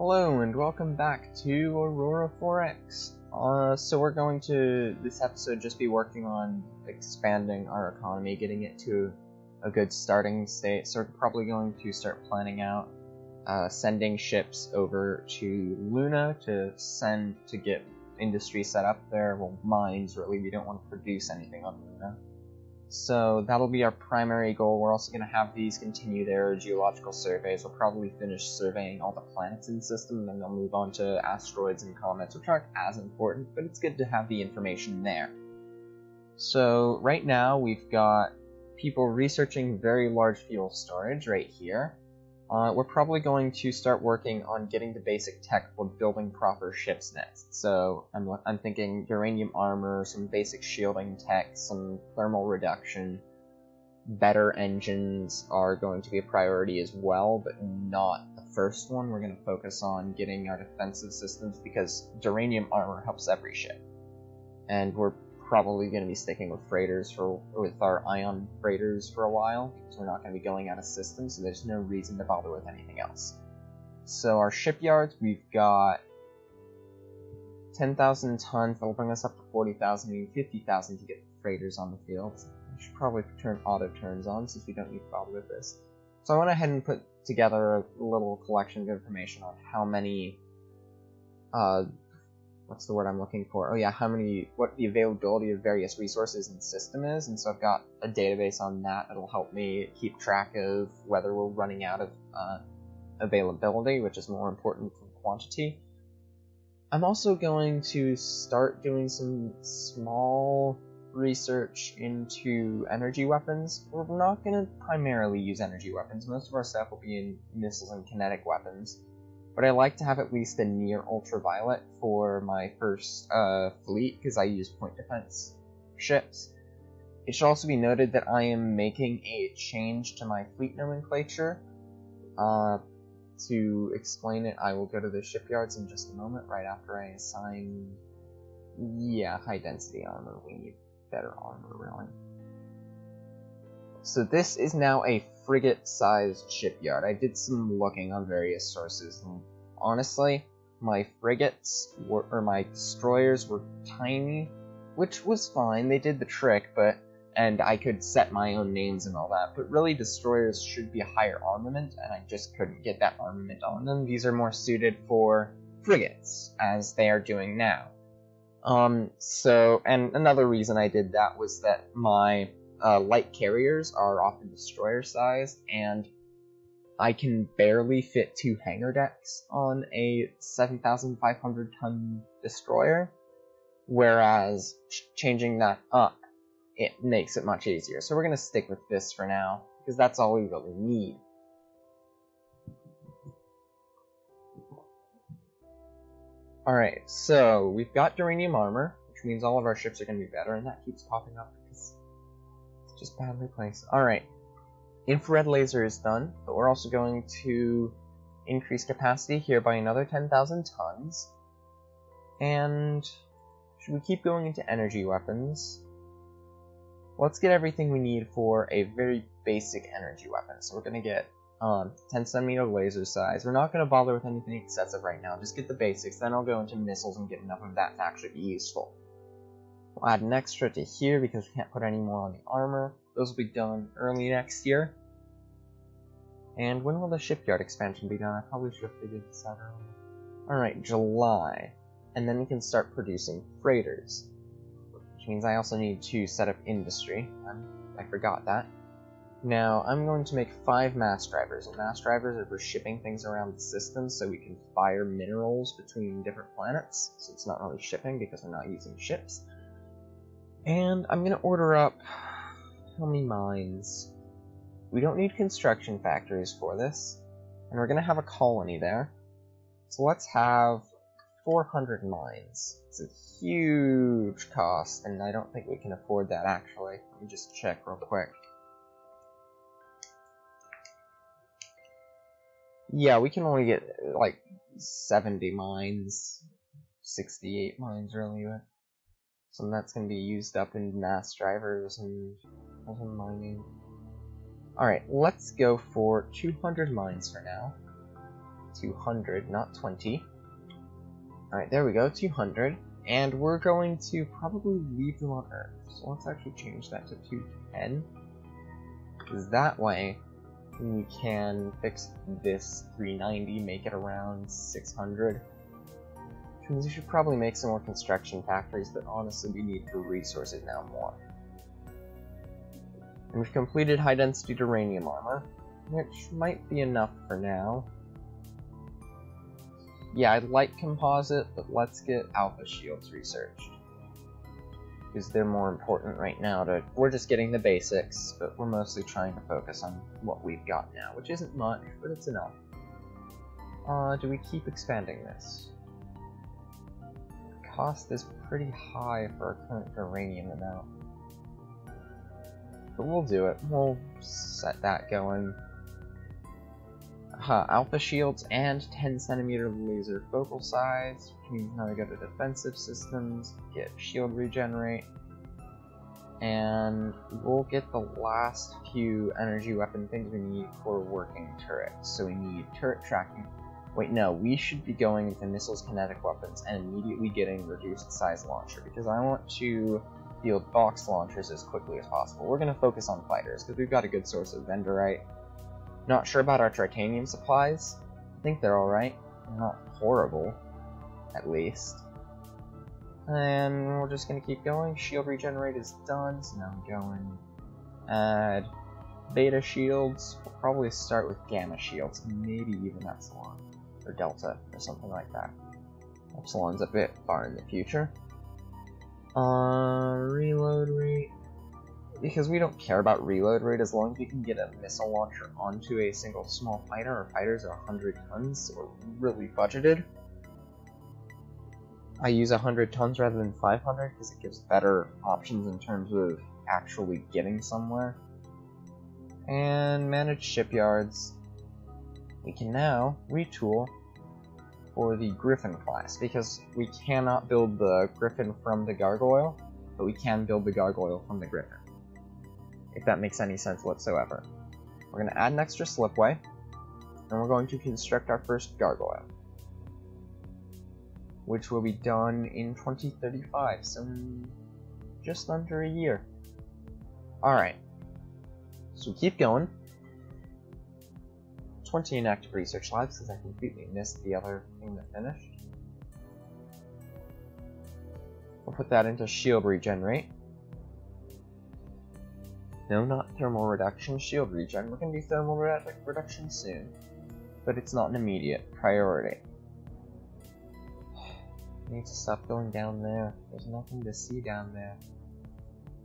Hello and welcome back to Aurora 4X. So we're going to, this episode, just be working on expanding our economy, getting it to a good starting state. So we're probably going to start planning out sending ships over to Luna to get industry set up there. Well, mines, really. We don't want to produce anything on Luna. So that'll be our primary goal. We're also going to have these continue their geological surveys. We'll probably finish surveying all the planets in the system, and then they'll move on to asteroids and comets, which aren't as important, but it's good to have the information there. So right now we've got people researching very large fuel storage right here. We're probably going to start working on getting the basic tech for building proper ships next. So I'm thinking uranium armor, some basic shielding tech, some thermal reduction. Better engines are going to be a priority as well, but not the first one. We're going to focus on getting our defensive systems because uranium armor helps every ship. And we're probably going to be sticking with freighters with our ion freighters for a while, because we're not going to be going out of system, so there's no reason to bother with anything else. So our shipyards, we've got 10,000 tons, that'll bring us up to 40,000, and 50,000 to get freighters on the field. We should probably turn auto turns on, since we don't need to bother with this. So I went ahead and put together a little collection of information on how many, what's the word I'm looking for? Oh yeah, what the availability of various resources in the system is, and so I've got a database on that that'll help me keep track of whether we're running out of availability, which is more important than quantity. I'm also going to start doing some small research into energy weapons. We're not going to primarily use energy weapons. Most of our stuff will be in missiles and kinetic weapons. But I like to have at least a near ultraviolet for my first fleet, because I use point defense ships. It should also be noted that I am making a change to my fleet nomenclature. To explain it, I will go to the shipyards in just a moment, right after I assign... Yeah, high density armor. We need better armor, really. So this is now a frigate-sized shipyard. I did some looking on various sources, and honestly, my frigates or my destroyers were tiny, which was fine. They did the trick, and I could set my own names and all that. But really, destroyers should be a higher armament, and I just couldn't get that armament on them. These are more suited for frigates, as they are doing now. And another reason I did that was that my light carriers are often destroyer-sized, and I can barely fit 2 hangar decks on a 7,500-ton destroyer, whereas changing that up, it makes it much easier. So we're going to stick with this for now, because that's all we really need. Alright, so we've got uranium armor, which means all of our ships are going to be better, and that keeps popping up because it's just badly placed. Alright, infrared laser is done, but we're also going to increase capacity here by another 10,000 tons. And should we keep going into energy weapons? Let's get everything we need for a very basic energy weapon. So we're going to get 10 centimeter laser size. We're not going to bother with anything excessive right now. Just get the basics. Then I'll go into missiles and get enough of that to actually be useful. We'll add an extra to here because we can't put any more on the armor. Those will be done early next year. And when will the shipyard expansion be done? I probably should have figured this out earlier. Alright, July. And then we can start producing freighters. Which means I also need to set up industry. I forgot that. Now, I'm going to make 5 mass drivers, and mass drivers are for shipping things around the system so we can fire minerals between different planets, so it's not really shipping because we're not using ships. And I'm going to order up... how many mines? We don't need construction factories for this, and we're going to have a colony there. So let's have 400 mines. It's a huge cost, and I don't think we can afford that, actually. Let me just check real quick. Yeah, we can only get, like, 70 mines, 68 mines, really. So that's going to be used up in mass drivers and mining. Alright, let's go for 200 mines for now. 200, not 20. Alright, there we go, 200. And we're going to probably leave them on Earth. So let's actually change that to 210. Because that way, we can fix this 390, make it around 600. Which means we should probably make some more construction factories, but honestly we need the resources now more. And we've completed high-density uranium armor, which might be enough for now. Yeah, I like composite, but let's get alpha shields researched. Because they're more important right now. We're just getting the basics, but we're mostly trying to focus on what we've got now, which isn't much, but it's enough. Do we keep expanding this? The cost is pretty high for our current uranium amount. But we'll do it. We'll set that going. Alpha shields and 10 centimeter laser focal size, which means now we go to defensive systems, get shield regenerate, and we'll get the last few energy weapon things we need for working turrets. So we need turret tracking. Wait, no, we should be going into missiles, kinetic weapons, and immediately getting reduced size launcher, because I want to field box launchers as quickly as possible. We're going to focus on fighters, because we've got a good source of vendorite. Not sure about our titanium supplies. I think they're alright. They're not horrible, at least. And we're just gonna keep going. Shield regenerate is done, so now we go and add beta shields. We'll probably start with gamma shields, maybe even epsilon, or delta, or something like that. Epsilon's a bit far in the future. Reload rate. Because we don't care about reload rate as long as we can get a missile launcher onto a single small fighter. Our fighters are 100 tons, so we're really budgeted. I use 100 tons rather than 500 because it gives better options in terms of actually getting somewhere. And manage shipyards. We can now retool for the Griffin class, because we cannot build the Griffin from the Gargoyle, but we can build the Gargoyle from the Griffin. If that makes any sense whatsoever. We're going to add an extra slipway, and we're going to construct our first gargoyle, which will be done in 2035, so in just under a year. Alright, so keep going. 20 inactive research labs, because I completely missed the other thing that finished. We'll put that into shield regenerate. No, not thermal reduction, shield regen. We're going to do thermal reduction soon, but it's not an immediate priority. I need to stop going down there. There's nothing to see down there.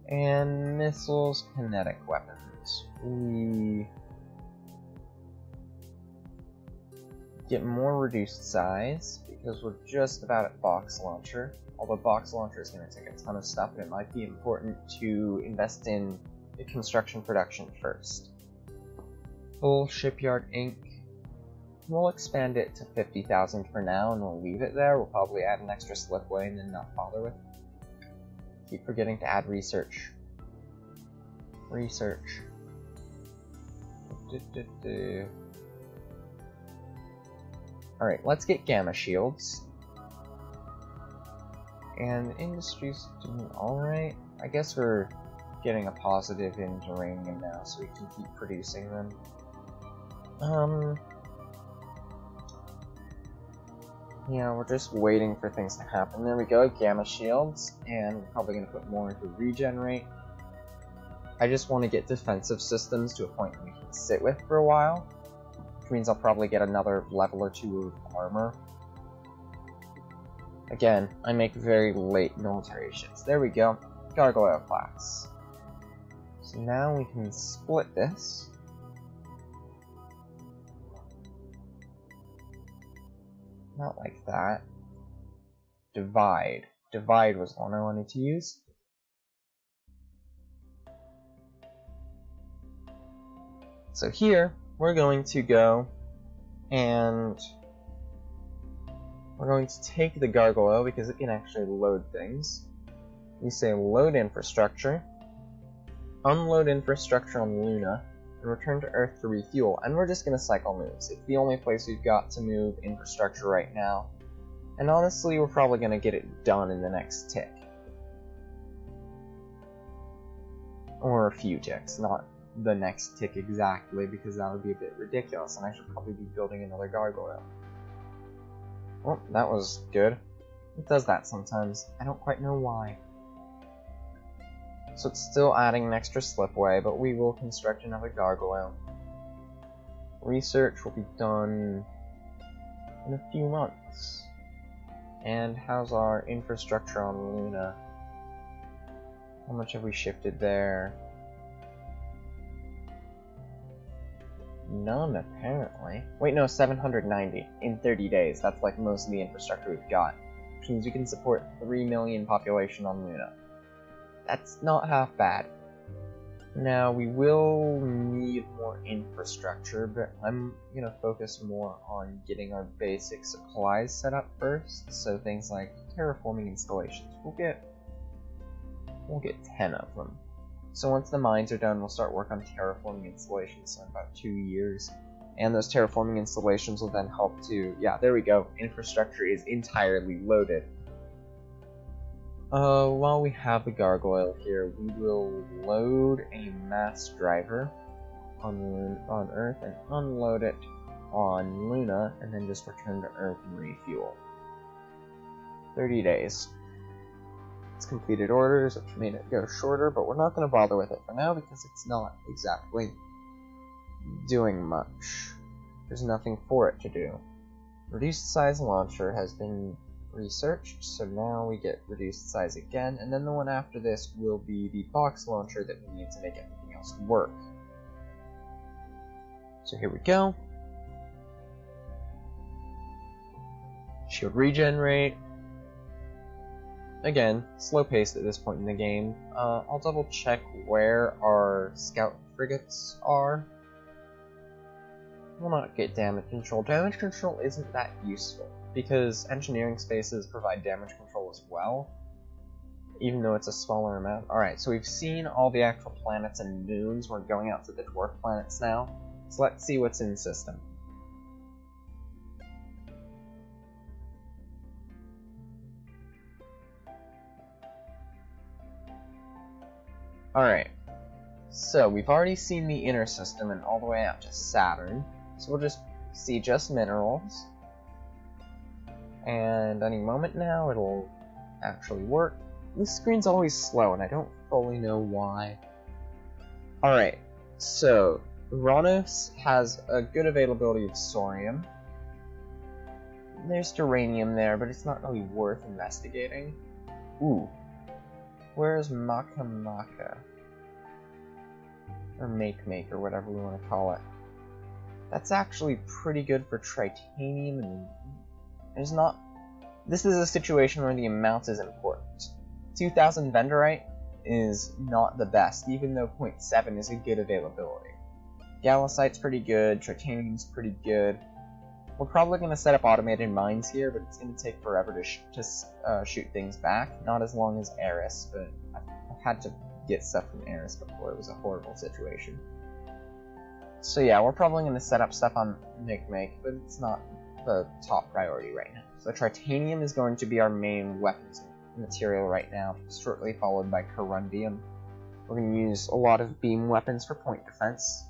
And missiles, kinetic weapons. We get more reduced size because we're just about at box launcher. Although box launcher is going to take a ton of stuff, and it might be important to invest in the construction production first. Full shipyard ink. We'll expand it to 50,000 for now, and we'll leave it there. We'll probably add an extra slipway and then not bother with it. Keep forgetting to add research. Research. Alright, let's get gamma shields. And industry's doing alright. I guess we're getting a positive in uranium now, so we can keep producing them. Yeah, we're just waiting for things to happen. There we go, gamma shields, and we're probably going to put more into regenerate. I just want to get defensive systems to a point that we can sit with for a while, which means I'll probably get another level or two of armor. Again, I make very late military ships. There we go, Gargoyle class. So now we can split this. Not like that. Divide. Divide was the one I wanted to use. So here, we're going to go and we're going to take the gargoyle because it can actually load things. We say load infrastructure, unload infrastructure on Luna, and and return to Earth to refuel, and we're just gonna cycle moves. It's the only place we've got to move infrastructure right now, and honestly, we're probably gonna get it done in the next tick. Or a few ticks, not the next tick exactly, because that would be a bit ridiculous, and I should probably be building another gargoyle. Well, that was good. It does that sometimes. I don't quite know why. So it's still adding an extra slipway, but we will construct another gargoyle. Research will be done in a few months. And how's our infrastructure on Luna? How much have we shifted there? None, apparently. Wait, no, 790 in 30 days. That's like most of the infrastructure we've got. Which means we can support 3 million population on Luna. That's not half bad. Now, we will need more infrastructure, but I'm gonna focus more on getting our basic supplies set up first. So things like terraforming installations. We'll get 10 of them. So once the mines are done, we'll start work on terraforming installations in about 2 years. And those terraforming installations will then help to, yeah, there we go, infrastructure is entirely loaded. While we have the gargoyle here, we will load a mass driver on Earth and unload it on Luna, and then just return to Earth and refuel. 30 days. It's completed orders, which made it go shorter, but we're not going to bother with it for now because it's not exactly doing much. There's nothing for it to do. Reduced size launcher has been researched, so now we get reduced size again, and then the one after this will be the box launcher that we need to make everything else work. So here we go. Shield regenerate. Again, slow paced at this point in the game. I'll double check where our scout frigates are. We'll not get damage control. Damage control isn't that useful, because engineering spaces provide damage control as well, even though it's a smaller amount. Alright, so we've seen all the actual planets and moons. We're going out to the dwarf planets now. So let's see what's in the system. Alright, so we've already seen the inner system and all the way out to Saturn. So we'll just see just minerals. And any moment now it'll actually work. This screen's always slow and I don't fully know why. Alright, so Uranus has a good availability of Sorium. There's Duranium there, but it's not really worth investigating. Ooh. Where's Maka Maka? Or Make, or whatever we want to call it. That's actually pretty good for Tritanium, and there's not... This is a situation where the amount is important. 2000 Vendorite is not the best, even though 0.7 is a good availability. Galisite's pretty good, Tritanium's pretty good. We're probably going to set up automated mines here, but it's going to take forever to shoot things back. Not as long as Eris, but I've had to get stuff from Eris before. It was a horrible situation. So yeah, we're probably going to set up stuff on Make, but it's not the top priority right now. So Tritanium is going to be our main weapons material right now, shortly followed by Corundium. We're going to use a lot of beam weapons for point defense.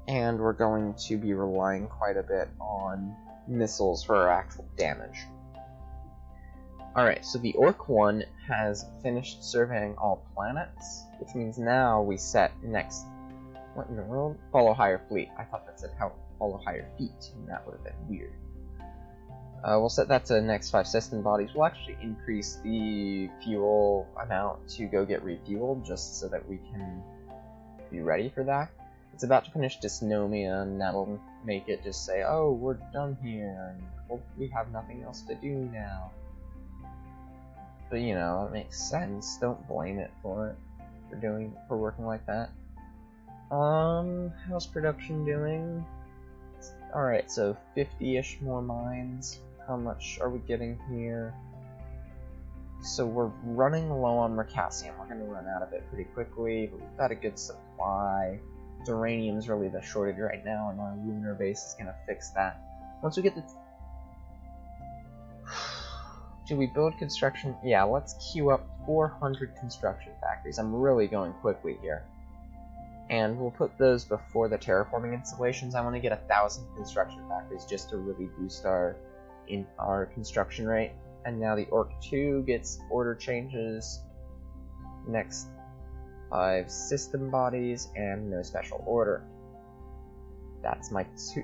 And we're going to be relying quite a bit on missiles for our actual damage. Alright, so the Orc 1 has finished surveying all planets, which means now we set next... What in the world? Follow higher fleet. I thought that said how follow higher feet, and that would have been weird. We'll set that to next 5 system bodies. We'll actually increase the fuel amount to go get refueled, just so that we can be ready for that. It's about to finish Dysnomia, and that'll make it just say, oh, we're done here, and we have nothing else to do now. But, you know, it makes sense. Don't blame it for working like that. How's production doing? Alright, so 50-ish more mines. How much are we getting here? So we're running low on mercasium. We're going to run out of it pretty quickly, but we've got a good supply. Uranium's really the shortage right now, and our lunar base is going to fix that. Once we get the... Do we build construction? Yeah, let's queue up 400 construction factories. I'm really going quickly here. And we'll put those before the terraforming installations. I want to get 1,000 construction factories just to really boost our construction rate. And now the Orc 2 gets order changes. Next 5 system bodies and no special order. That's my 2.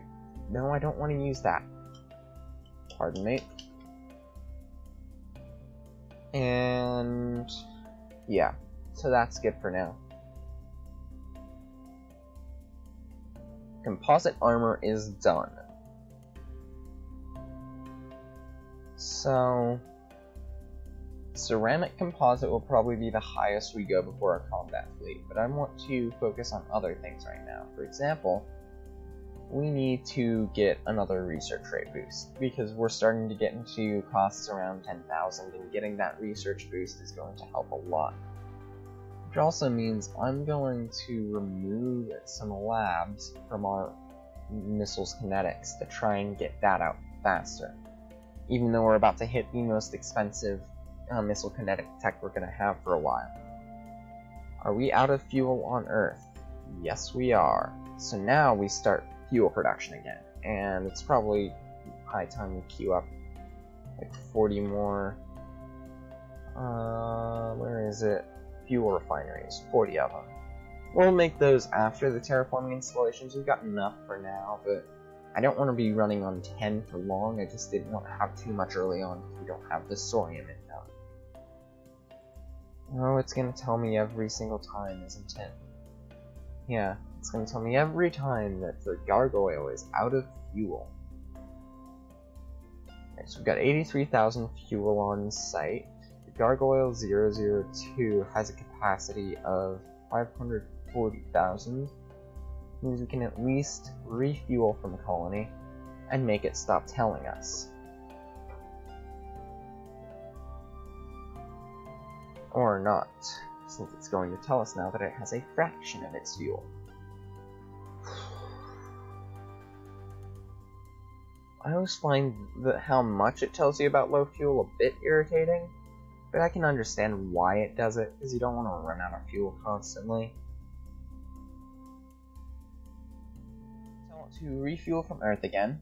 No, I don't want to use that. Pardon me. And yeah, so that's good for now. Composite armor is done. So, ceramic composite will probably be the highest we go before our combat fleet, but I want to focus on other things right now. For example, we need to get another research rate boost, because we're starting to get into costs around 10,000, and getting that research boost is going to help a lot. Which also means I'm going to remove some labs from our missiles kinetics to try and get that out faster. Even though we're about to hit the most expensive missile kinetic tech we're going to have for a while. Are we out of fuel on Earth? Yes, we are. So now we start fuel production again. And it's probably high time we queue up like 40 more. Where is it? Fuel refineries, 40 of them. We'll make those after the terraforming installations. We've got enough for now, but I don't want to be running on 10 for long. I just didn't want to have too much early on because we don't have the Sorium in now. Oh, it's going to tell me every single time, isn't it? Yeah, it's going to tell me every time that the gargoyle is out of fuel. Okay, so we've got 83,000 fuel on site. Gargoyle 002 has a capacity of 540,000. Means we can at least refuel from the colony and make it stop telling us. Or not, since it's going to tell us now that it has a fraction of its fuel. I always find that how much it tells you about low fuel a bit irritating. But I can understand why it does it, because you don't want to run out of fuel constantly. So I want to refuel from Earth again.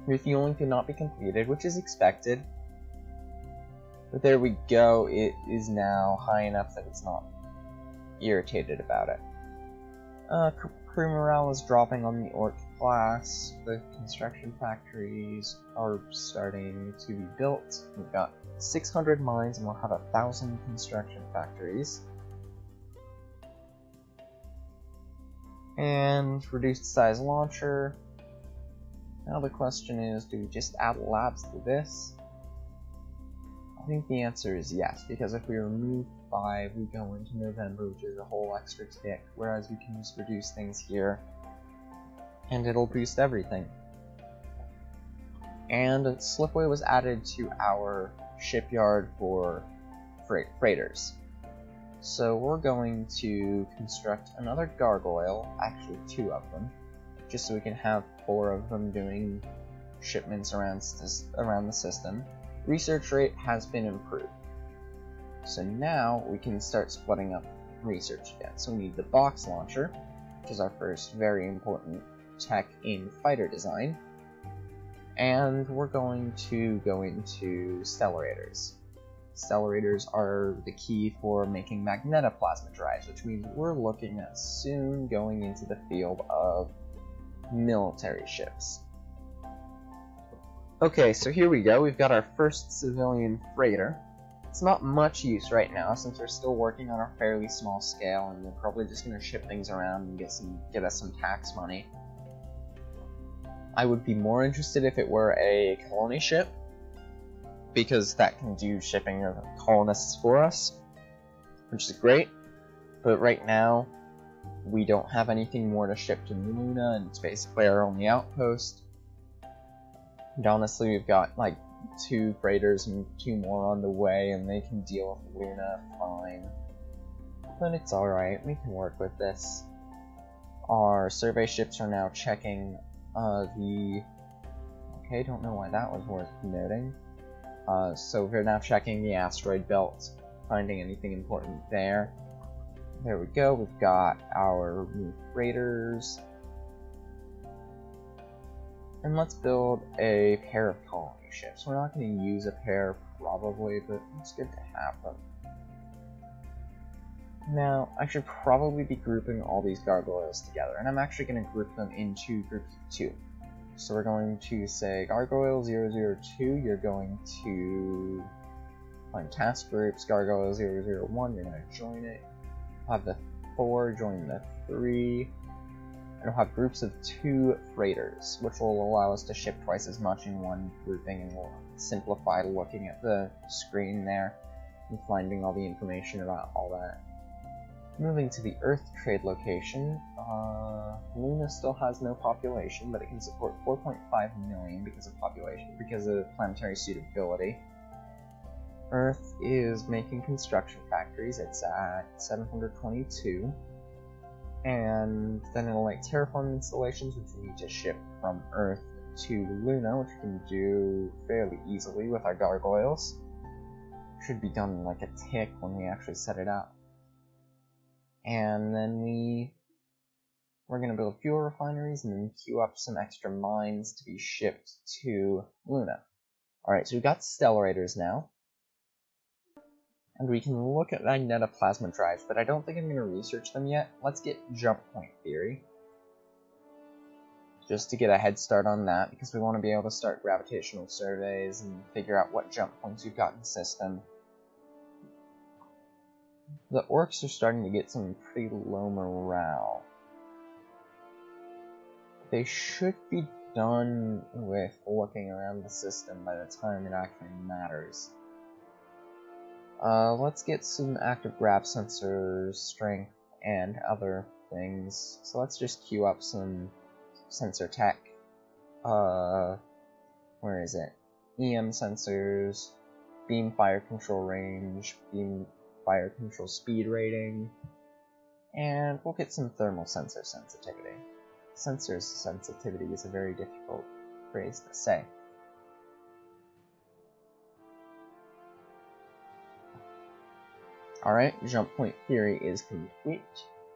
Refueling could not be completed, which is expected. But there we go, it is now high enough that it's not irritated about it. Crew morale is dropping on the Orc class. The construction factories are starting to be built. We've got 600 mines and we'll have 1,000 construction factories. And reduced size launcher. Now the question is, do we just add labs to this? I think the answer is yes, because if we remove 5, we go into November, which is a whole extra tick, whereas we can just reduce things here, and it'll boost everything. And a slipway was added to our shipyard for freighters. So we're going to construct another gargoyle, actually 2 of them, just so we can have 4 of them doing shipments around the system. Research rate has been improved. So now we can start splitting up research again. So we need the box launcher, which is our first very important tech in fighter design. And we're going to go into stellarators. Stellarators are the key for making magnetoplasma drives, which means we're looking at soon going into the field of military ships. Okay, so here we go. We've got our first civilian freighter. It's not much use right now since we're still working on a fairly small scale, and we're probably just going to ship things around and get us some tax money. I would be more interested if it were a colony ship, because that can do shipping of colonists for us, which is great. But right now, we don't have anything more to ship to Luna, and it's basically our only outpost. And honestly, we've got like 2 freighters and 2 more on the way, and they can deal with Luna fine. But it's alright, we can work with this. Our survey ships are now checking the... Okay, don't know why that was worth noting. So we're now checking the asteroid belt, finding anything important there. There we go, we've got our new freighters. And let's build a pair of colony ships. We're not going to use a pair, probably, but it's good to have them. Now, I should probably be grouping all these gargoyles together, and I'm actually going to group them into groups of 2. So we're going to say, Gargoyle 002, you're going to find task groups. Gargoyle 001, you're going to join it. We'll have the 4 join the 3. And we'll have groups of 2 freighters, which will allow us to ship twice as much in one grouping, and will simplify looking at the screen there and finding all the information about all that. Moving to the Earth trade location, Luna still has no population, but it can support 4.5 million because of planetary suitability. Earth is making construction factories. It's at 722. And then it'll make terraforming installations, which we need to ship from Earth to Luna, which we can do fairly easily with our gargoyles. Should be done in like a tick when we actually set it up. And then we're going to build fuel refineries and then queue up some extra mines to be shipped to Luna. Alright, so we've got stellarators now. And we can look at magnetoplasma drives, but I don't think I'm going to research them yet. Let's get jump point theory. Just to get a head start on that, because we want to be able to start gravitational surveys and figure out what jump points we've got in the system. The orcs are starting to get some pretty low morale. They should be done with looking around the system by the time it actually matters. Let's get some active grav sensors, strength, and other things. So let's just queue up some sensor tech. Where is it? EM sensors, beam fire control range, beam fire control speed rating, and we'll get some thermal sensor sensitivity. Sensor sensitivity is a very difficult phrase to say. Alright, jump point theory is complete,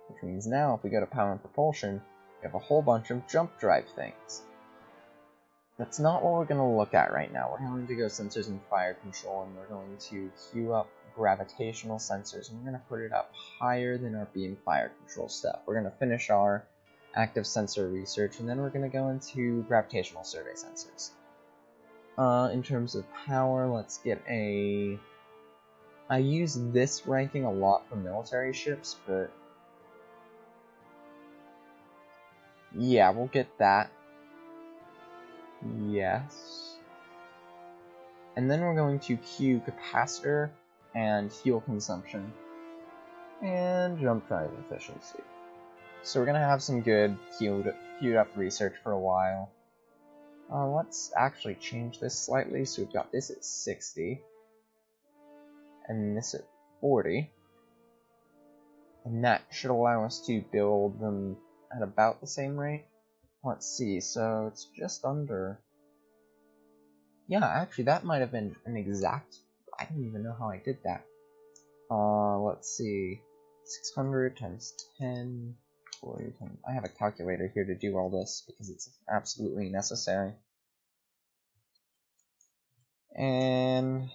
which means now if we go to power and propulsion, we have a whole bunch of jump drive things. That's not what we're going to look at right now. We're going to go sensors and fire control, and we're going to queue up gravitational sensors, and we're going to put it up higher than our beam fire control stuff. We're going to finish our active sensor research, and then we're going to go into gravitational survey sensors. In terms of power, let's get a... I use this ranking a lot for military ships, but yeah, we'll get that. Yes. And then we're going to queue capacitor and fuel consumption and jump drive efficiency. So we're going to have some good queued up research for a while. Let's actually change this slightly. So we've got this at 60. And this at 40. And that should allow us to build them at about the same rate. Let's see, so it's just under... Yeah, actually that might have been an exact... I don't even know how I did that. Let's see... 600 times 10... 40 times... I have a calculator here to do all this, because it's absolutely necessary. And...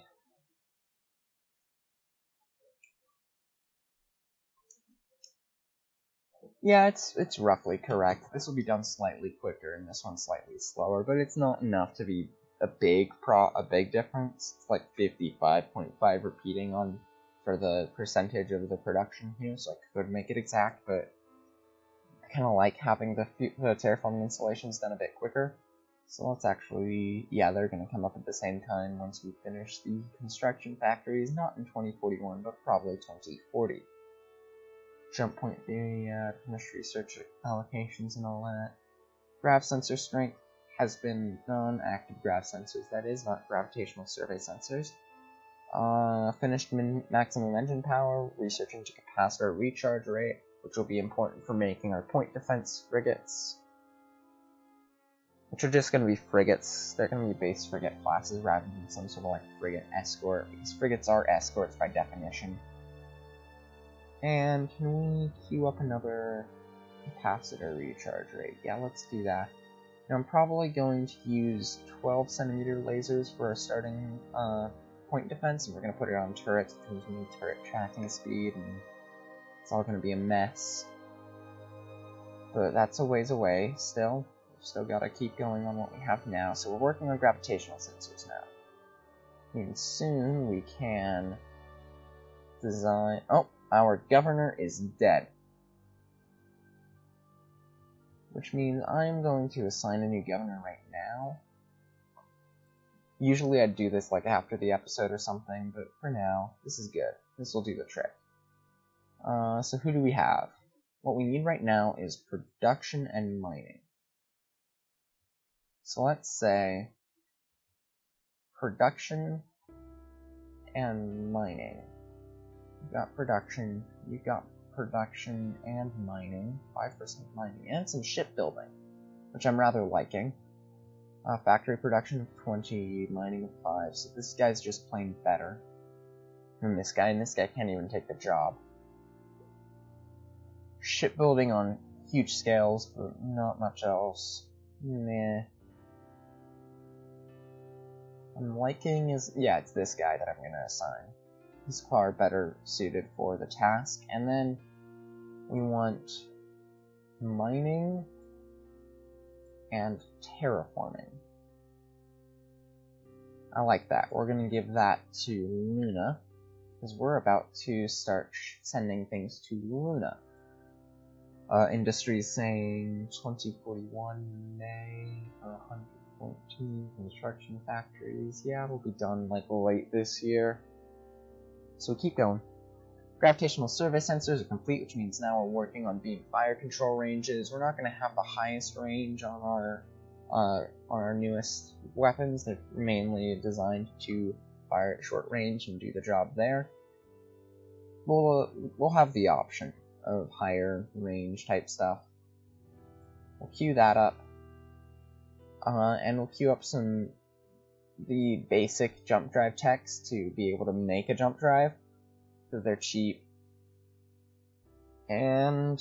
yeah, it's roughly correct. This will be done slightly quicker, and this one slightly slower, but it's not enough to be a big difference. It's like 55.5 repeating on for the percentage of the production here, so I could make it exact, but I kind of like having the terraforming installations done a bit quicker. So let's actually, yeah, they're going to come up at the same time once we finish the construction factories, not in 2041, but probably 2040. Jump point theory, finish research allocations and all that. Grav sensor strength, has been done. Active grav sensors, that is, not gravitational survey sensors. Finished maximum engine power, researching to capacitor recharge rate, which will be important for making our point defense frigates. Which are just going to be frigates. They're going to be base frigate classes rather than some sort of like frigate escort, because frigates are escorts by definition. And can we queue up another capacitor recharge rate? Yeah, let's do that. Now I'm probably going to use 12 centimeter lasers for our starting point defense, and we're going to put it on turrets, which means we need turret tracking speed, and it's all going to be a mess. But that's a ways away still. We've still got to keep going on what we have now, so we're working on gravitational sensors now. And soon we can design... Oh, our governor is dead. Which means I'm going to assign a new governor right now. Usually I'd do this like after the episode or something, but for now, this is good. This will do the trick. So who do we have? What we need right now is production and mining. So let's say production and mining. You've got production, you've got production and mining, 5% mining, and some shipbuilding, which I'm rather liking. Factory production of 20, mining of 5, so this guy's just plain better than this guy, and this guy can't even take the job. Shipbuilding on huge scales, but not much else. Meh. I'm liking is... yeah, it's this guy that I'm gonna assign. He's far better suited for the task. And then we want mining and terraforming. I like that. We're going to give that to Luna, because we're about to start sending things to Luna. Industry's saying 2041 May for 114 construction factories. Yeah, it'll be done like late this year. So keep going. Gravitational survey sensors are complete, which means now we're working on beam fire control ranges. We're not going to have the highest range on our newest weapons. They're mainly designed to fire at short range and do the job there. We'll have the option of higher range type stuff. We'll queue that up, and we'll queue up the basic jump drive techs to be able to make a jump drive, because they're cheap. And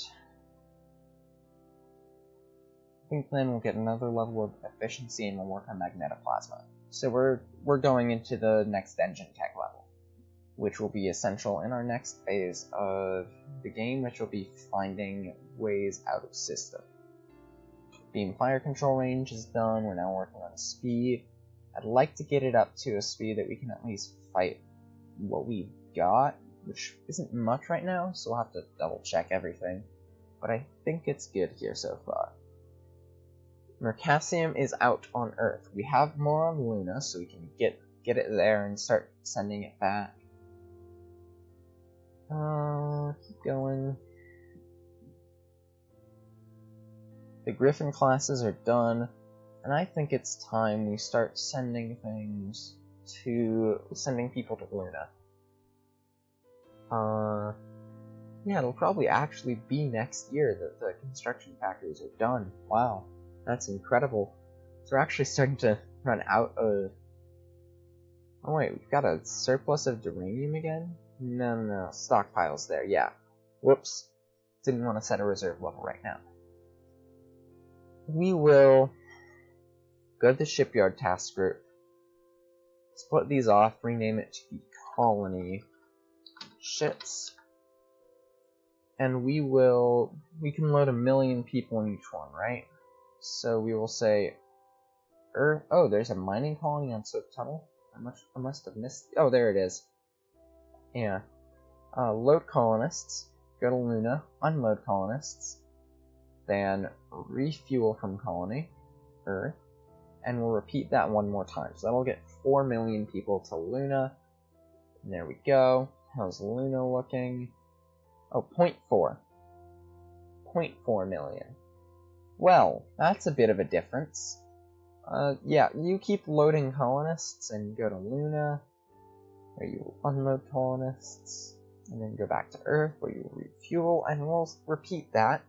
I think then we'll get another level of efficiency and we'll work on magnetoplasma. So we're going into the next engine tech level, which will be essential in our next phase of the game, which will be finding ways out of system. Beam fire control range is done, we're now working on speed. I'd like to get it up to a speed that we can at least fight what we've got, which isn't much right now, so we'll have to double check everything. But I think it's good here so far. Mercassium is out on Earth. We have more on Luna, so we can get it there and start sending it back. Keep going. The Griffin classes are done, and I think it's time we start sending people to Luna. Yeah, it'll probably actually be next year that the construction factories are done. Wow, that's incredible. So we're actually starting to run out of... Oh wait, we've got a surplus of duranium again? No, stockpiles there, yeah. Whoops. Didn't want to set a reserve level right now. We will go to the shipyard task group, split these off, rename it to the colony ships, and we can load 1 million people in each one, right? So we will say Earth. Oh, there's a mining colony on Soap Tunnel. I must have missed. Oh, there it is. Yeah. Load colonists. Go to Luna. Unload colonists. Then refuel from colony Earth, and we'll repeat that one more time. So that'll get 4 million people to Luna. And there we go. How's Luna looking? Oh, 0.4. 0.4 million. Well, that's a bit of a difference. Yeah, you keep loading colonists and go to Luna, where you will unload colonists, and then go back to Earth, where you will refuel, and we'll repeat that.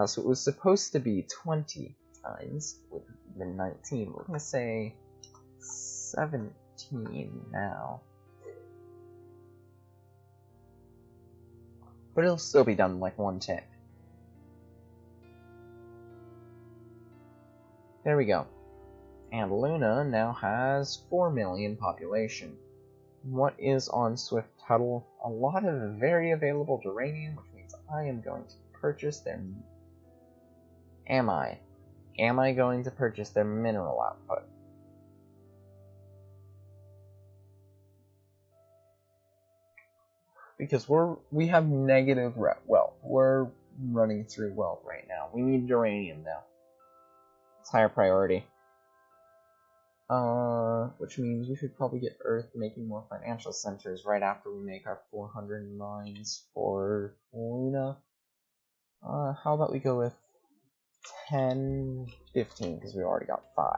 So it was supposed to be 20 times, with the 19. We're gonna say 17 now. But it'll still be done in like one tick. There we go. And Luna now has 4 million population. What is on Swift Tuttle? A lot of very available uranium, which means I am going to purchase their... Am I? Am I going to purchase their mineral output? Because we have negative wealth. We're running through wealth right now. We need uranium now. It's higher priority. Which means we should probably get Earth making more financial centers right after we make our 400 mines for Luna. How about we go with 10, 15, because we already got 5.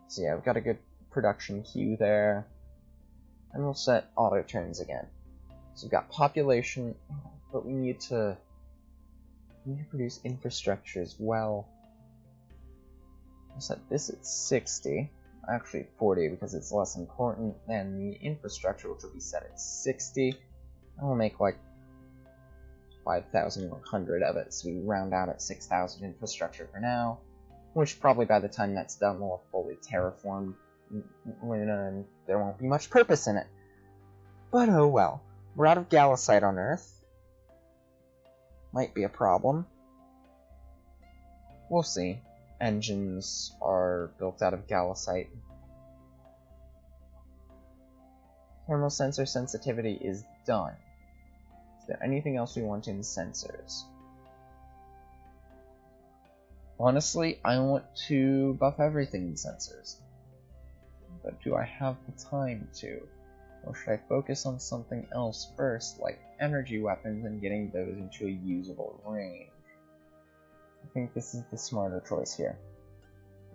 So yeah, we've got a good production queue there. And we'll set auto turns again. So we've got population, but we need to produce infrastructure as well. We'll set this at 60, actually 40 because it's less important than the infrastructure, which will be set at 60. And we'll make like 5,100 of it, so we round out at 6,000 infrastructure for now, which probably by the time that's done we'll have fully terraformed Luna and there won't be much purpose in it. But oh well. We're out of Galisite on Earth. Might be a problem. We'll see. Engines are built out of Galisite. Thermal sensor sensitivity is done. Is there anything else we want in sensors? Honestly, I want to buff everything in sensors. But do I have the time to? Or should I focus on something else first, like energy weapons and getting those into a usable range? I think this is the smarter choice here.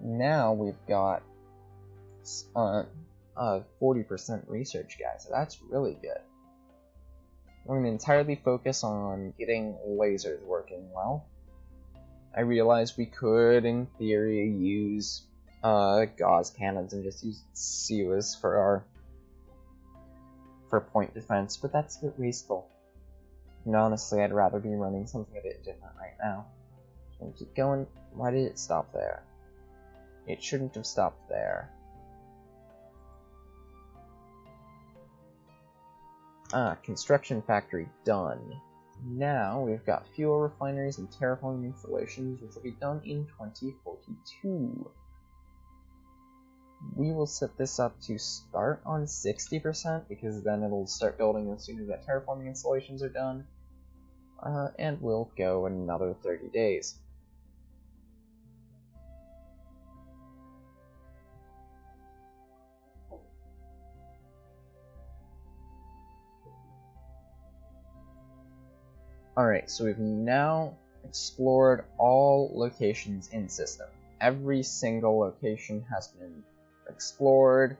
Now we've got 40% research, guys, so that's really good. We're going to entirely focus on getting lasers working well. I realize we could, in theory, use gauze cannons and just use Siwas for point defense, but that's a bit wasteful. And honestly, I'd rather be running something a bit different right now. So keep going. Why did it stop there? It shouldn't have stopped there. Construction factory done. Now we've got fuel refineries and terraforming installations, which will be done in 2042. We will set this up to start on 60%, because then it'll start building as soon as that terraforming installations are done. And we'll go another 30 days. Alright, so we've now explored all locations in system. Every single location has been explored,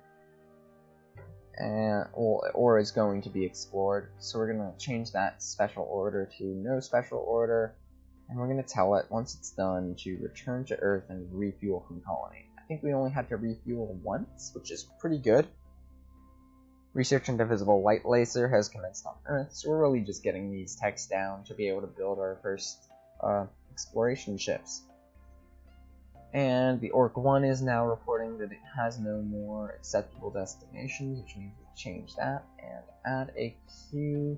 and or is going to be explored. So we're going to change that special order to no special order, and we're going to tell it once it's done to return to Earth and refuel from colony. I think we only had to refuel once, which is pretty good. Research into visible light laser has commenced on Earth, so we're really just getting these techs down to be able to build our first exploration ships. And the Orc 1 is now reporting that it has no more acceptable destinations, which means we change that and add a queue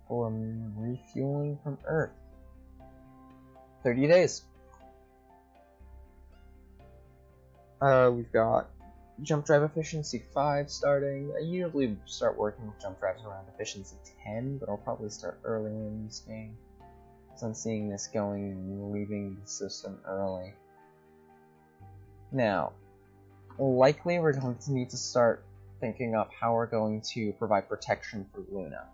for refueling from Earth. 30 days. We've got jump drive efficiency 5 starting. I usually start working with jump drives around efficiency 10, but I'll probably start earlier in this game. So I'm seeing this going and leaving the system early. Now, likely we're going to need to start thinking of how we're going to provide protection for Luna.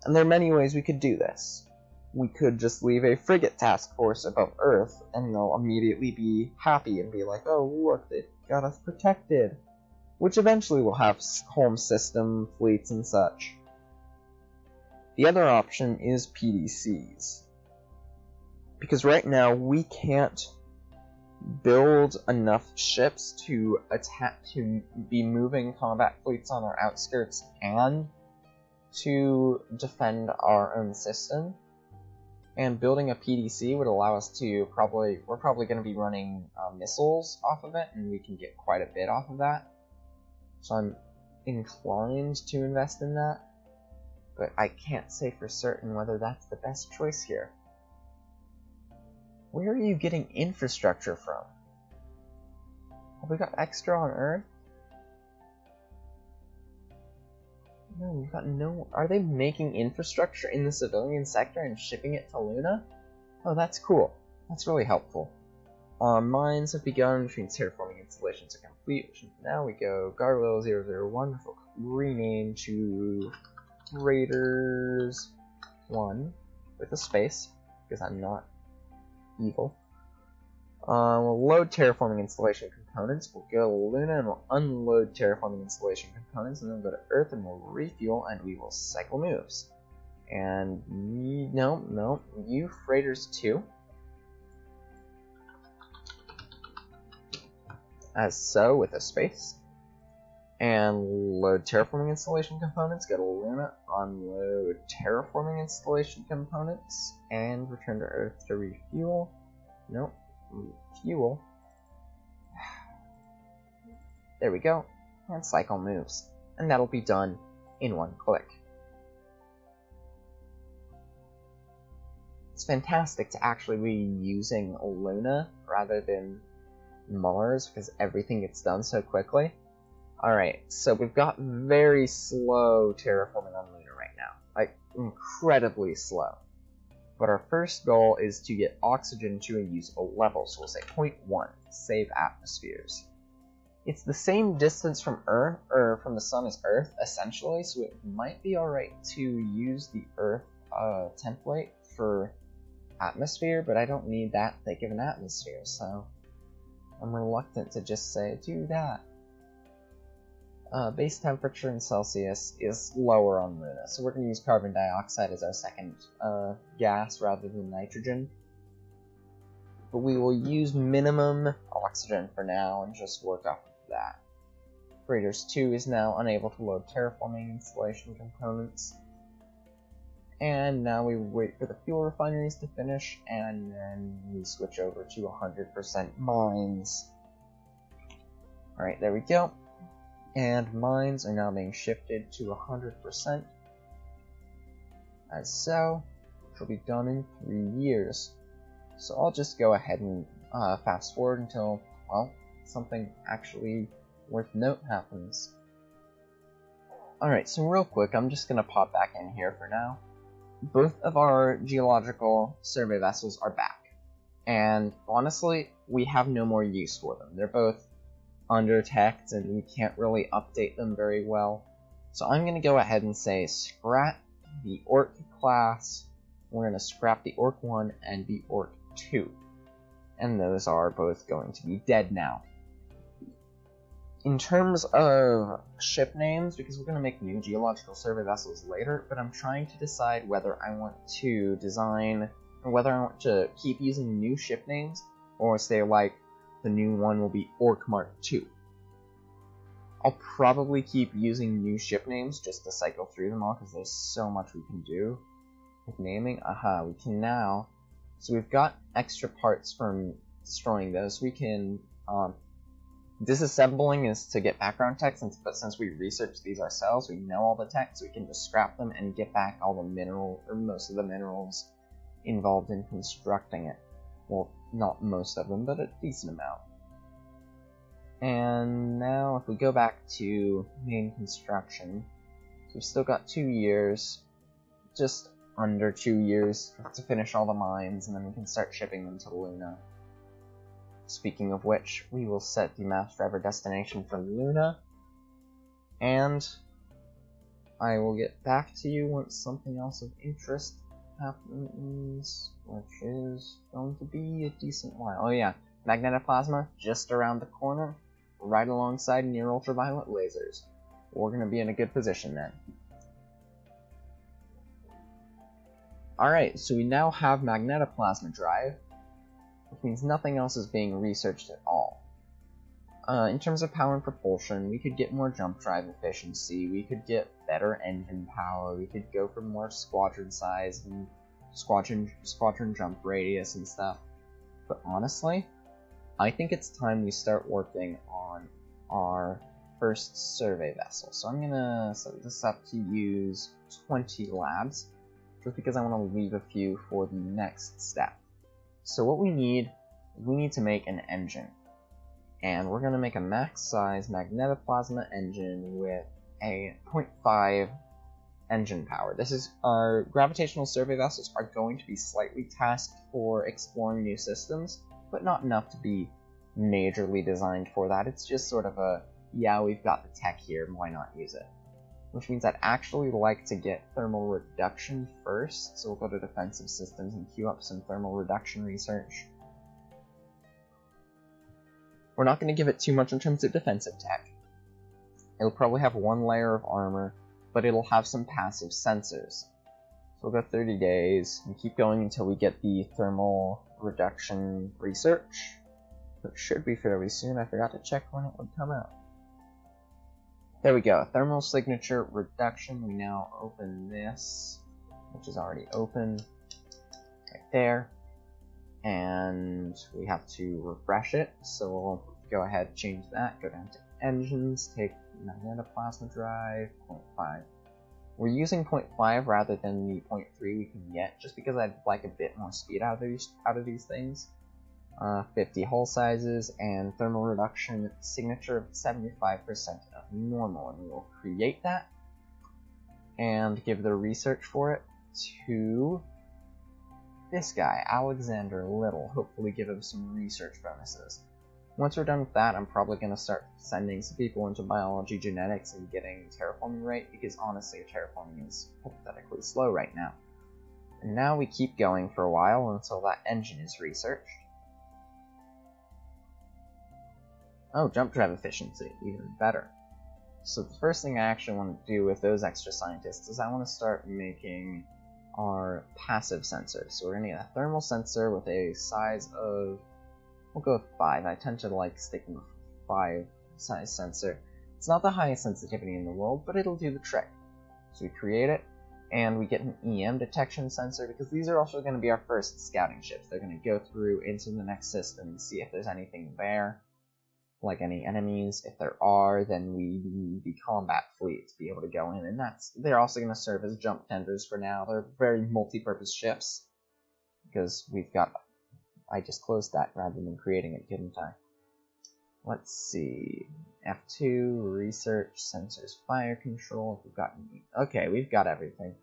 And there are many ways we could do this. we could just leave a frigate task force above Earth, and they'll immediately be happy and be like, oh, look, they got us protected. Which eventually will have home system fleets and such. The other option is PDCs. Because right now, we can't build enough ships to be moving combat fleets on our outskirts and to defend our own system. And building a PDC would allow us to we're probably going to be running missiles off of it, and we can get quite a bit off of that. So I'm inclined to invest in that, but I can't say for certain whether that's the best choice here. Where are you getting infrastructure from? Have we got extra on Earth? No, we've got no... Are they making infrastructure in the civilian sector and shipping it to Luna? Oh, that's cool. That's really helpful. Mines have begun, which means terraforming installations are complete, which means now we go Gargoyle 001, which will rename to Raiders 1 with a space, because I'm not evil. We'll load terraforming installation components, we'll go to Luna and we'll unload terraforming installation components, and then we'll go to Earth and we'll refuel and we will cycle moves. And no, you Freighters 2. As so, with a space. And load terraforming installation components, go to Luna, unload terraforming installation components, and return to Earth to refuel. Nope, refuel. There we go, and cycle moves. And that'll be done in one click. It's fantastic to actually be using Luna rather than Mars, because everything gets done so quickly. Alright, so we've got very slow terraforming on Luna right now. Like, incredibly slow. But our first goal is to get oxygen to a usable level, so we'll say 0.1, save atmospheres. It's the same distance from Earth, or from the Sun as Earth, essentially, so it might be alright to use the Earth template for atmosphere, but I don't need that thick of an atmosphere, so I'm reluctant to just say, do that. Base temperature in Celsius is lower on Luna, so we're going to use carbon dioxide as our second gas rather than nitrogen. But we will use minimum oxygen for now and just work off of that. Raiders 2 is now unable to load terraforming installation components. And now we wait for the fuel refineries to finish, and then we switch over to 100% mines. Alright, there we go. And mines are now being shifted to 100%. As so, which will be done in 3 years. So I'll just go ahead and fast forward until, well, something actually worth note happens. Alright, so real quick, I'm just going to pop back in here for now. Both of our geological survey vessels are back. And honestly, we have no more use for them. They're both under-teched and we can't really update them very well. So I'm going to go ahead and say scrap the Orc class. We're going to scrap the Orc 1 and the Orc 2. And those are both going to be dead now. In terms of ship names, because we're going to make new geological survey vessels later, but I'm trying to decide whether I want to design, or whether I want to keep using new ship names, or say like the new one will be Orc Mark II. I'll probably keep using new ship names just to cycle through them all, because there's so much we can do with naming. Aha, we can now, so we've got extra parts from destroying those. We can, disassembling is to get background text, but since we researched these ourselves, we know all the text, so we can just scrap them and get back all the mineral, or most of the minerals involved in constructing it. Well, not most of them, but a decent amount. And now if we go back to main construction, so we've still got 2 years, just under 2 years to finish all the mines, and then we can start shipping them to Luna. Speaking of which, we will set the mass driver destination for Luna, and I will get back to you once something else of interest happens, which is going to be a decent while. Oh yeah, magnetoplasma just around the corner, right alongside near ultraviolet lasers. We're going to be in a good position then. Alright, so we now have magnetoplasma drive, which means nothing else is being researched at all. In terms of power and propulsion, we could get more jump drive efficiency, we could get better engine power, we could go for more squadron size and squadron jump radius and stuff. But honestly, I think it's time we start working on our first survey vessel. So I'm gonna set this up to use 20 labs, just because I want to leave a few for the next step. So what we need is we need to make an engine. And we're going to make a max size magnetoplasma engine with a 0.5 engine power. This is our gravitational survey vessels are going to be slightly tasked for exploring new systems, but not enough to be majorly designed for that. It's just sort of a, yeah, we've got the tech here, why not use it? Which means I'd actually like to get thermal reduction first, so we'll go to defensive systems and queue up some thermal reduction research. We're not going to give it too much in terms of defensive tech. It'll probably have one layer of armor, but it'll have some passive sensors. So we'll go 30 days and keep going until we get the thermal reduction research, which should be fairly soon. I forgot to check when it would come out. There we go, thermal signature reduction. We now open this, which is already open, right there. And we have to refresh it, so we'll go ahead, change that, go down to engines, take magnetoplasma drive, 0.5. We're using 0.5 rather than the 0.3 we can get, just because I'd like a bit more speed out of these things. 50 hull sizes, and thermal reduction signature of 75% of normal, and we will create that, and give the research for it to this guy, Alexander Little, hopefully give him some research bonuses. Once we're done with that, I'm probably going to start sending some people into biology genetics and getting terraforming rate, because honestly, terraforming is pathetically slow right now. And now we keep going for a while until that engine is researched. Oh, jump drive efficiency, even better. So the first thing I actually want to do with those extra scientists is I want to start making our passive sensors. So we're going to get a thermal sensor with a size of, we'll go with 5. I tend to like sticking with 5 size sensor. It's not the highest sensitivity in the world, but it'll do the trick. So we create it, and we get an EM detection sensor, because these are also going to be our first scouting ships. They're going to go through into the next system and see if there's anything there, like any enemies. If there are, then we need the combat fleet to be able to go in, and they're also going to serve as jump tenders for now. They're very multi-purpose ships, because we've got, I just closed that rather than creating it, didn't I? Let's see, F2, research, sensors, fire control, we've got, okay, we've got everything.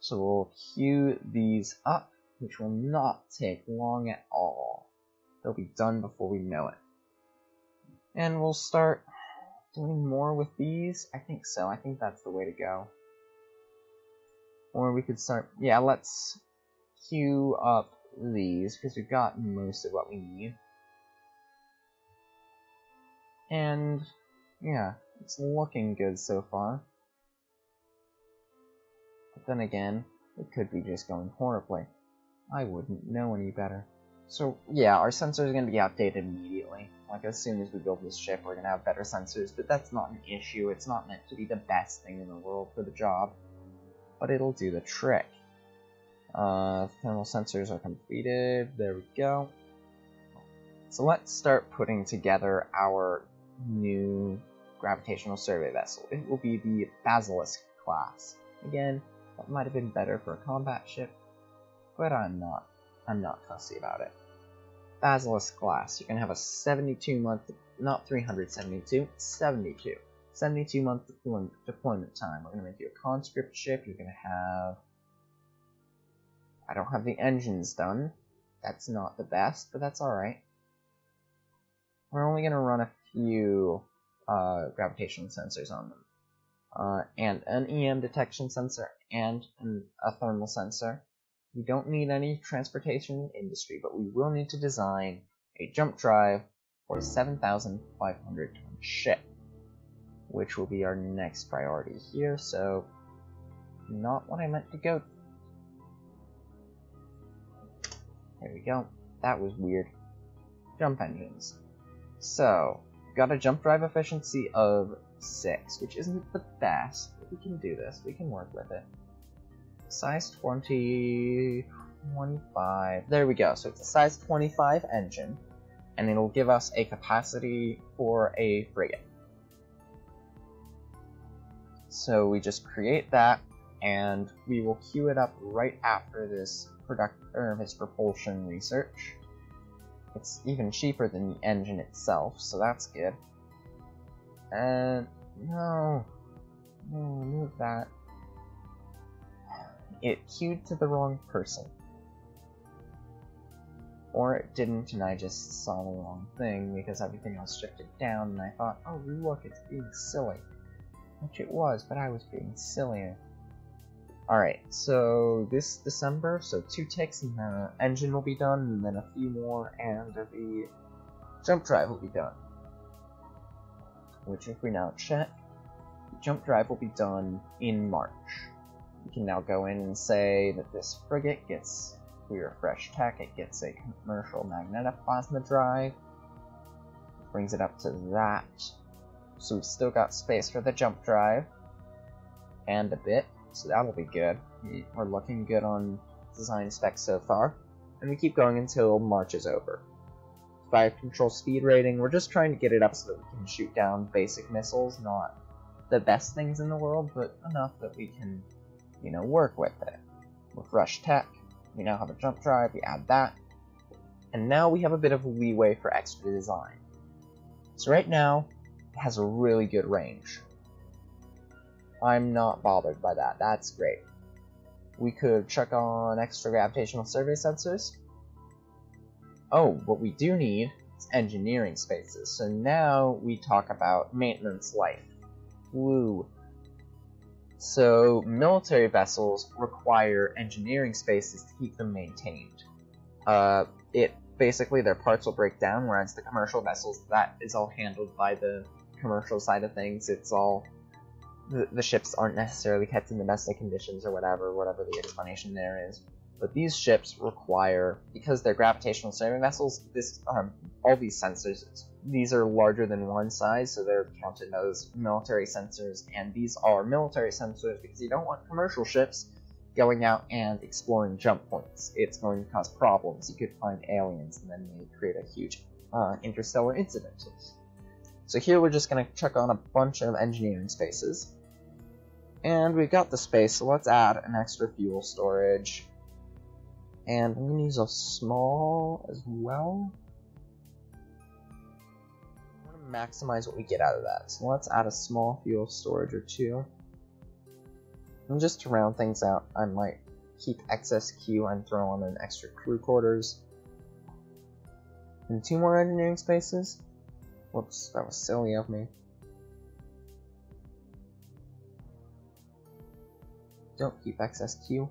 So we'll queue these up, which will not take long at all. They'll be done before we know it. And we'll start doing more with these. I think so. I think that's the way to go. Or we could start, yeah, let's queue up these, because we've got most of what we need. And, yeah, it's looking good so far. But then again, it could be just going horribly. I wouldn't know any better. So, yeah, our sensors are going to be outdated immediately. Like, as soon as we build this ship, we're going to have better sensors, but that's not an issue. It's not meant to be the best thing in the world for the job, but it'll do the trick. Thermal sensors are completed. There we go. So let's start putting together our new gravitational survey vessel. It will be the Basilisk class. Again, that might have been better for a combat ship, but I'm not fussy about it. Basilisk class, you're going to have a 72-month, not 372, 72. 72-month deployment time. We're going to make you a conscript ship. You're going to have, I don't have the engines done. That's not the best, but that's alright. We're only going to run a few gravitational sensors on them. and an EM detection sensor, and a thermal sensor. We don't need any transportation industry, but we will need to design a jump drive for a 7,500 ton ship, which will be our next priority here, so not what I meant to go. There we go. That was weird. Jump engines. So, got a jump drive efficiency of 6, which isn't the best, but we can do this. We can work with it. Size 20, 25. There we go. So it's a size 25 engine, and it'll give us a capacity for a frigate. So we just create that, and we will queue it up right after this propulsion research. It's even cheaper than the engine itself, so that's good. And no, move that. It queued to the wrong person. Or it didn't, and I just saw the wrong thing because everything else shifted down, and I thought, oh look, it's being silly. Which it was, but I was being sillier. Alright, so this December, so 2 ticks and the engine will be done, and then a few more, and the jump drive will be done. Which, if we now check, the jump drive will be done in March. We can now go in and say that this frigate gets, if we refresh tech, it gets a commercial magnetic plasma drive. Brings it up to that. So we've still got space for the jump drive, and a bit. So that'll be good. We're looking good on design specs so far. And we keep going until March is over. Fire control speed rating, we're just trying to get it up so that we can shoot down basic missiles, not the best things in the world, but enough that we can, you know, work with it. Refresh tech, we now have a jump drive, we add that. And now we have a bit of leeway for extra design. So right now, it has a really good range. I'm not bothered by that. That's great. We could check on extra gravitational survey sensors. Oh, what we do need is engineering spaces. So now we talk about maintenance life. Woo. So military vessels require engineering spaces to keep them maintained. Basically their parts will break down, whereas the commercial vessels, that is all handled by the commercial side of things. It's all the ships aren't necessarily kept in the best of conditions or whatever the explanation there is. But these ships require, because they're gravitational survey vessels, all these sensors, these are larger than one size, so they're counted as military sensors, and these are military sensors because you don't want commercial ships going out and exploring jump points. It's going to cause problems. You could find aliens, and then they create a huge interstellar incident. So here we're just going to check on a bunch of engineering spaces. And we've got the space, so let's add an extra fuel storage. And I'm going to use a small as well. I want to maximize what we get out of that. So let's add a small fuel storage or 2. And just to round things out, I might keep excess Q and throw on an extra crew quarters. And 2 more engineering spaces. Whoops, that was silly of me. Don't keep excess Q.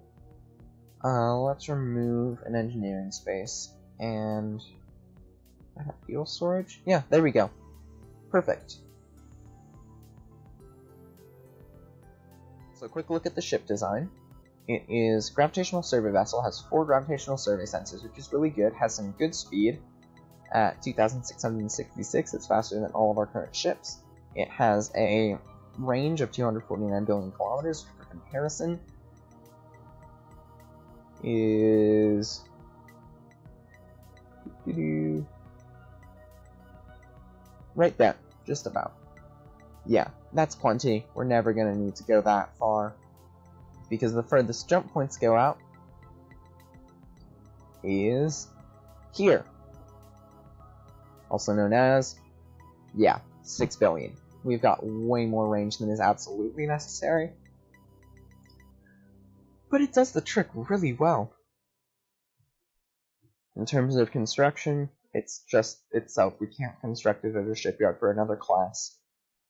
Let's remove an engineering space, and I have fuel storage? Yeah, there we go. Perfect. So a quick look at the ship design. It is gravitational survey vessel, has 4 gravitational survey sensors, which is really good, has some good speed. At 2,666, it's faster than all of our current ships. It has a range of 249 billion kilometers. For comparison, is right there, just about. Yeah, that's plenty. We're never going to need to go that far, because the furthest jump points go out is here. Also known as, 6 billion. We've got way more range than is absolutely necessary. But it does the trick really well. In terms of construction, it's just itself. We can't construct it at a shipyard for another class.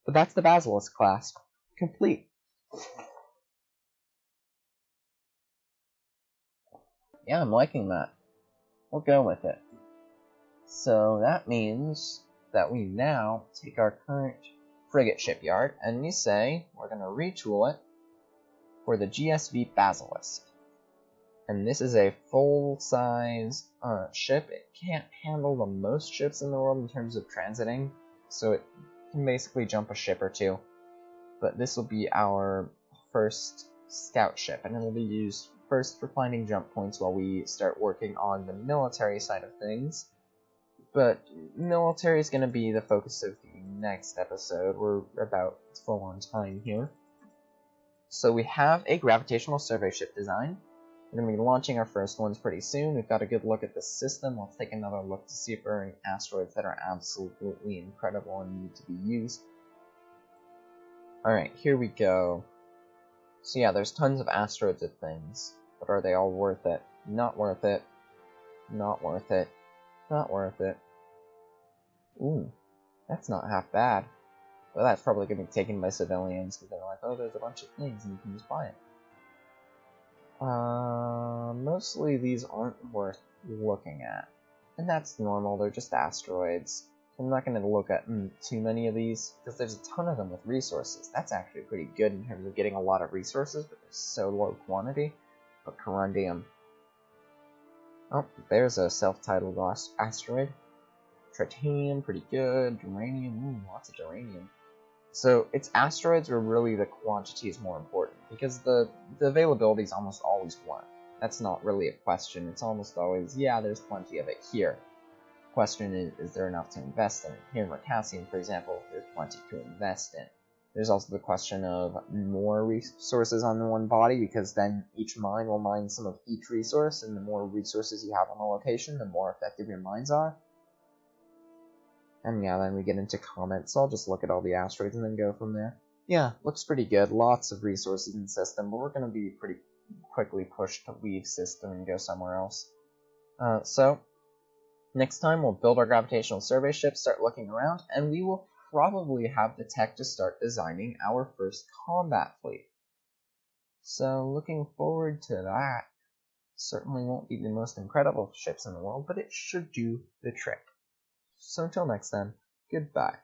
But that's the Basilisk class. complete. Yeah, I'm liking that. We'll go with it. So that means that we now take our current frigate shipyard and we say we're going to retool it for the GSV Basilisk. And this is a full-size ship. It can't handle the most ships in the world in terms of transiting, so it can basically jump a ship or two. But this will be our first scout ship, and it'll be used first for finding jump points while we start working on the military side of things. But military is going to be the focus of the next episode. We're about full on time here. So we have a gravitational survey ship design. We're going to be launching our first ones pretty soon. We've got a good look at the system. Let's take another look to see if there are any asteroids that are absolutely incredible and need to be used. Alright, here we go. So yeah, there's tons of asteroids and things. But are they all worth it? Not worth it. Not worth it. Not worth it. Ooh, that's not half bad. Well, that's probably going to be taken by civilians because they're like, oh, there's a bunch of things and you can just buy it. Mostly these aren't worth looking at. And that's normal, they're just asteroids. So I'm not going to look at too many of these, because there's a ton of them with resources. That's actually pretty good in terms of getting a lot of resources, but they're so low quantity. But corundium. Oh, there's a self-titled asteroid. Tritanium, pretty good. Duranium, lots of duranium. So it's asteroids where really the quantity is more important, because the availability is almost always one. That's not really a question. It's almost always, yeah, there's plenty of it here. Question is there enough to invest in? Here in Mercassian, for example, there's plenty to invest in. There's also the question of more resources on one body, because then each mine will mine some of each resource, and the more resources you have on a location, the more effective your mines are. And yeah, then we get into comments, so I'll just look at all the asteroids and then go from there. Yeah, looks pretty good. Lots of resources in the system, but we're going to be pretty quickly pushed to leave system and go somewhere else. So, next time we'll build our gravitational survey ship, start looking around, and we will probably have the tech to start designing our first combat fleet. So, looking forward to that. Certainly won't be the most incredible ships in the world, but it should do the trick. So until next time, goodbye.